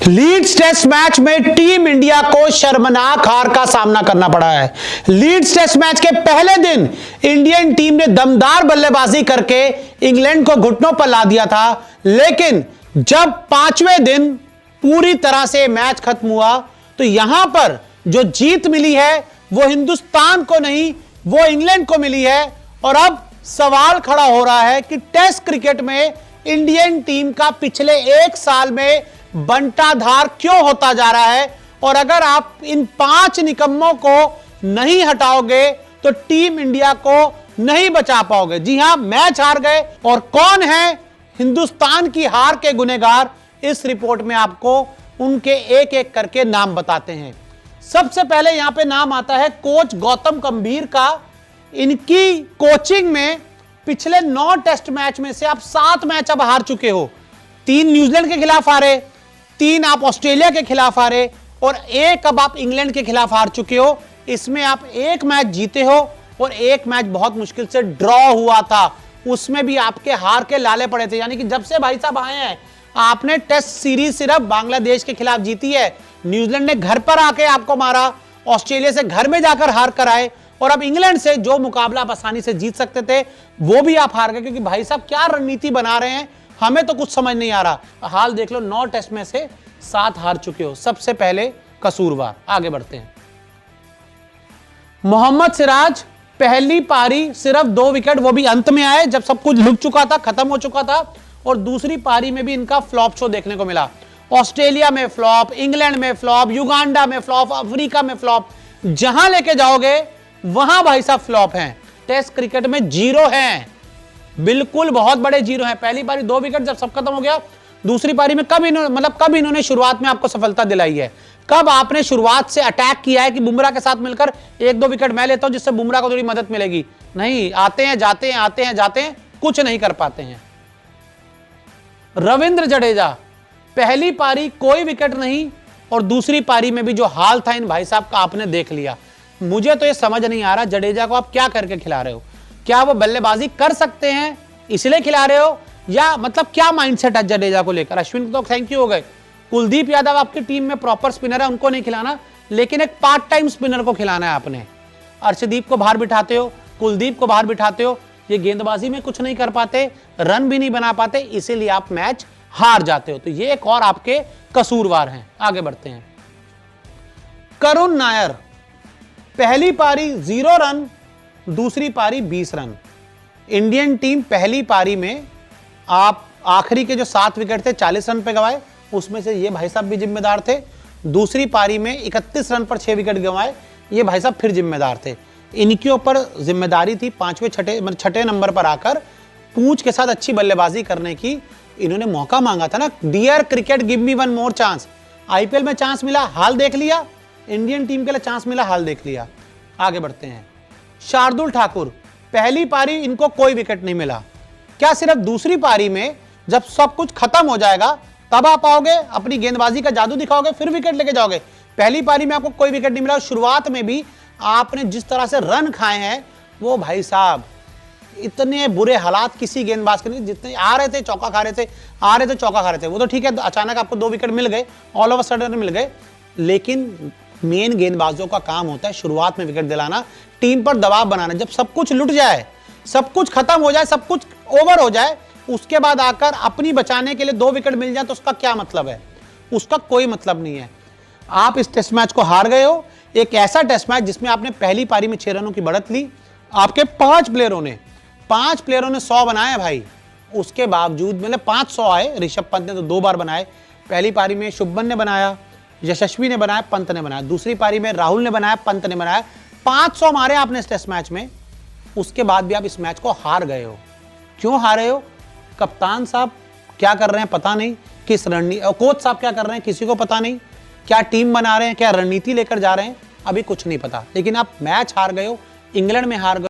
Leeds test match में team India को शर्मनाक हार का सामना करना पड़ा है। लीड्स टेस्ट मैच के पहले दिन इंडियन टीम ने दमदार बल्लेबाजी करके इंग्लैंड को घुटनों पर ला दिया था, लेकिन जब पांचवें दिन पूरी तरह से मैच खत्म हुआ तो यहां पर जो जीत मिली है वो हिंदुस्तान को नहीं, वो इंग्लैंड को मिली है। और अब सवाल खड़ा हो रहा है कि टेस्ट क्रिकेट में इंडियन टीम का पिछले एक साल में बंटाधार क्यों होता जा रहा है, और अगर आप इन 5 निकम्मों को नहीं हटाओगे तो टीम इंडिया को नहीं बचा पाओगे। जी हां, मैच हार गए। और कौन है हिंदुस्तान की हार के गुनहगार, इस रिपोर्ट में आपको उनके एक एक करके नाम बताते हैं। सबसे पहले यहां पे नाम आता है कोच गौतम गंभीर का। इनकी कोचिंग में पिछले 9 टेस्ट मैच में से आप 7 मैच अब हार चुके हो। 3 न्यूजीलैंड के खिलाफ हारे, 3 आप ऑस्ट्रेलिया के खिलाफ हारे और 1 अब आप इंग्लैंड के खिलाफ हार चुके हो। इसमें आप 1 मैच जीते हो और 1 मैच बहुत मुश्किल से ड्रॉ हुआ था, उसमें भी आपके हार के लाले पड़े थे। यानी कि जब से भाई साहब आए हैं आपने टेस्ट सीरीज सिर्फ बांग्लादेश के खिलाफ जीती है, न्यूजीलैंड ने घर पर आके आपको मारा, ऑस्ट्रेलिया से घर में जाकर हार कर आए, और अब इंग्लैंड से जो मुकाबला आप आसानी से जीत सकते थे वो भी आप हार गए। क्योंकि भाई साहब क्या रणनीति बना रहे हैं, हमें तो कुछ समझ नहीं आ रहा। हाल देख लो, 9 टेस्ट में से 7 हार चुके हो। सबसे पहले कसूरवार, आगे बढ़ते हैं। मोहम्मद सिराज पहली पारी सिर्फ 2 विकेट, वो भी अंत में आए जब सब कुछ लुट चुका था, खत्म हो चुका था, और दूसरी पारी में भी इनका फ्लॉप शो देखने को मिला। ऑस्ट्रेलिया में फ्लॉप, इंग्लैंड में फ्लॉप, युगांडा में फ्लॉप, अफ्रीका में फ्लॉप, जहां लेके जाओगे वहां भाई साहब फ्लॉप हैं। टेस्ट क्रिकेट में 0 हैं, बिल्कुल बहुत बड़े 0 हैं। पहली पारी 2 विकेट, जब सब खत्म हो गया दूसरी पारी में कब इन्होंने शुरुआत में आपको सफलता दिलाई है? कब आपने शुरुआत से अटैक किया है कि बुमराह के साथ मिलकर 1-2 विकेट मैं लेता हूं जिससे बुमराह को थोड़ी मदद मिलेगी? नहीं, आते हैं जाते हैं, आते हैं जाते हैं, कुछ नहीं कर पाते हैं। रविंद्र जडेजा पहली पारी कोई विकेट नहीं, और दूसरी पारी में भी जो हाल था इन भाई साहब का आपने देख लिया। मुझे तो ये समझ नहीं आ रहा जडेजा को आप क्या करके खिला रहे हो। क्या वो बल्लेबाजी कर सकते हैं इसलिए खिला रहे हो, या मतलब क्या माइंडसेट है जडेजा को लेकर? अश्विन तो थैंक यू हो गए, कुलदीप यादव आपकी टीम में प्रॉपर स्पिनर है, उनको नहीं खिलाना, लेकिन एक पार्ट टाइम स्पिनर को खिलाना है आपने। अर्शदीप को बाहर बिठाते हो, कुलदीप को बाहर बिठाते हो, ये गेंदबाजी में कुछ नहीं कर पाते, रन भी नहीं बना पाते, इसीलिए आप मैच हार जाते हो। तो ये एक और आपके कसूरवार हैं। आगे बढ़ते हैं। करुण नायर पहली पारी 0 रन, दूसरी पारी 20 रन। इंडियन टीम पहली पारी में आप आखिरी के जो 7 विकेट थे 40 रन पे गंवाए, उसमें से ये भाई साहब भी जिम्मेदार थे। दूसरी पारी में 31 रन पर 6 विकेट गंवाए, ये भाई साहब फिर जिम्मेदार थे। इनके ऊपर जिम्मेदारी थी 5वें छठे नंबर पर आकर पूंछ के साथ अच्छी बल्लेबाजी करने की। इन्होंने मौका मांगा था ना, dear cricket give me 1 more chance. IPL में चांस मिला, हाल देख लिया। इंडियन टीम के लिए चांस मिला, हाल देख लिया। आगे बढ़ते हैं। शार्दुल ठाकुर पहली पारी इनको कोई विकेट नहीं मिला। क्या सिर्फ दूसरी पारी में जब सब कुछ खत्म हो जाएगा तब आप आओगे, अपनी गेंदबाजी का जादू दिखाओगे, फिर विकेट लेके जाओगे? पहली पारी में आपको कोई विकेट नहीं मिला। शुरुआत में भी आपने जिस तरह से रन खाए हैं, वो भाई साहब इतने बुरे हालात किसी गेंदबाज के नहीं। जितने आ रहे थे चौका खा रहे थे, आ रहे थे चौका खा रहे थे, वो तो ठीक है, अचानक आपको 2 विकेट मिल गए, ऑल ऑफ अ सडन मिल गए। लेकिन मेन गेंदबाजों का काम होता है शुरुआत में विकेट दिलाना, टीम पर दबाव बनाना। जब सब कुछ लुट जाए, सब कुछ खत्म हो जाए, सब कुछ ओवर हो जाए, उसके बाद आकर अपनी बचाने के लिए 2 विकेट मिल जाए तो उसका क्या मतलब है? उसका कोई मतलब नहीं है। आप इस टेस्ट मैच को हार गए हो, एक ऐसा टेस्ट मैच जिसमें आपने पहली पारी में 6 रनों की बढ़त ली। आपके 5 प्लेयरों ने 100 बनाए भाई, उसके बावजूद मतलब 500 आए। ऋषभ पंत ने तो 2 बार बनाए। पहली पारी में शुभमन ने बनाया, यशस्वी ने बनाया, पंत ने बनाया। दूसरी पारी में राहुल ने बनाया, पंत ने बनाया। 500 मारे आपने इस टेस्ट मैच में, उसके बाद भी आप इस मैच को हार गए हो। क्यों हारे हो? कप्तान साहब क्या कर रहे हैं पता नहीं, किस रणनीति, कोच साहब क्या कर रहे हैं किसी को पता नहीं, क्या टीम बना रहे हैं, क्या रणनीति लेकर जा रहे हैं, अभी कुछ नहीं पता। लेकिन आप मैच हार गए हो, इंग्लैंड में हार गए।